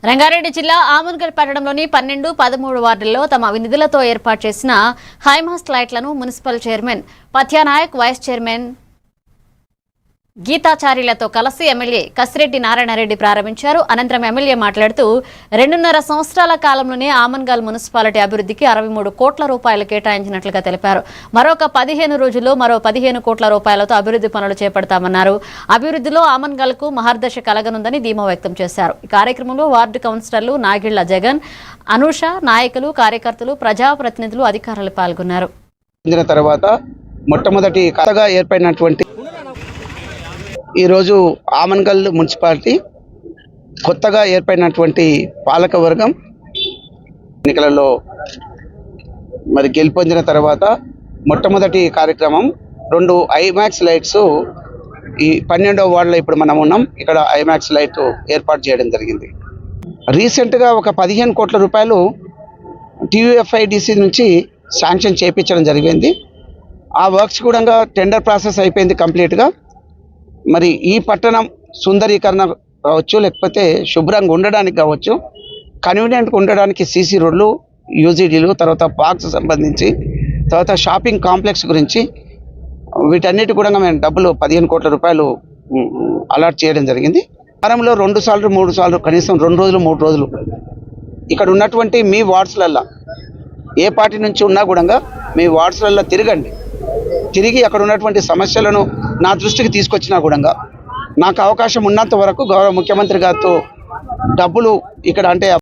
రంగారెడ్డి జిల్లా ఆమన్గల్ పట్టణంలోని 12, 13 వార్డుల్లో తమ నిధులతో ఏర్పాటు చేసిన హైమాస్ట్ లైట్లను municipal chairman Patyanayak, vice chairman గీతాచార్యులతో కలిసి ఎమ్మెల్యే కసిరెడ్డి నారాయణరెడ్డి ప్రారంభించారు. అనంతరం ఎమ్మెల్యే మాట్లాడుతూ 2.5 సంవత్సరాల కాలంలోనే ఆమన్గల్ మున్సిపాలిటీ అభివృద్ధికి 63 కోట్ల రూపాయలు కేటాయించినట్లుగా తెలిపారు. మరొక 15 రోజుల్లో మరో 15 కోట్ల రూపాయలతో అభివృద్ధి పనులు చేపడతామన్నారు. అభివృద్ధిలో ఆమన్గల్కు మహర్దశ కలగనుందని ధీమా వ్యక్తం చేశారు. ఈ కార్యక్రమంలో వార్డు కౌన్సిలర్లు నాగిళ్ల జగన్, అనూష, నాయకులు, కార్యకర్తలు, ప్రజాప్రతినిధులు, అధికారులు పాల్గొన్నారు. తర్వాత మొట్టమొదటి కొత్తగా ఏర్పడినటువంటి ఈరోజు ఆమన్గల్ మున్సిపాలిటీ కొత్తగా ఏర్పడినటువంటి పాలకవర్గం ఎన్నికలలో మరి గెలుపొందిన తర్వాత మొట్టమొదటి కార్యక్రమం 2 ఐమాక్స్ లైట్స్ ఈ 12వ వార్డులో ఇప్పుడు మనం ఉన్నాం. ఇక్కడ ఐమాక్స్ లైట్ ఏర్పాటు చేయడం జరిగింది. రీసెంట్గా ఒక 15 కోట్ల రూపాయలు టీయూఎఫ్ఐడిసి నుంచి శాంక్షన్ చేయించడం జరిగింది. ఆ వర్క్స్ కూడా టెండర్ ప్రాసెస్ అయిపోయింది కంప్లీట్గా. మరి ఈ పట్టణం సుందరీకరణ కావచ్చు, లేకపోతే శుభ్రంగా ఉండడానికి కావచ్చు, కన్వీనియంట్గా ఉండడానికి సీసీ రోడ్లు, యూజీడీలు, తర్వాత పార్క్స్ సంబంధించి, తర్వాత షాపింగ్ కాంప్లెక్స్ గురించి వీటన్నిటి కూడా మేము డబ్బులు 15 కోట్ల రూపాయలు అలాట్ చేయడం జరిగింది. వారంలో 2 సార్లు 3 సార్లు కనీసం 2 రోజులు 3 రోజులు ఇక్కడ ఉన్నటువంటి మీ వార్డ్స్లల్లో ఏ పార్టీ నుంచి ఉన్నా కూడా మీ వార్డ్స్లల్లో తిరిగి అక్కడ ఉన్నటువంటి సమస్యలను నా దృష్టికి తీసుకొచ్చినా కూడా నాకు అవకాశం ఉన్నంత వరకు గౌరవ ముఖ్యమంత్రి గారితో డబ్బులు ఇక్కడ అంటే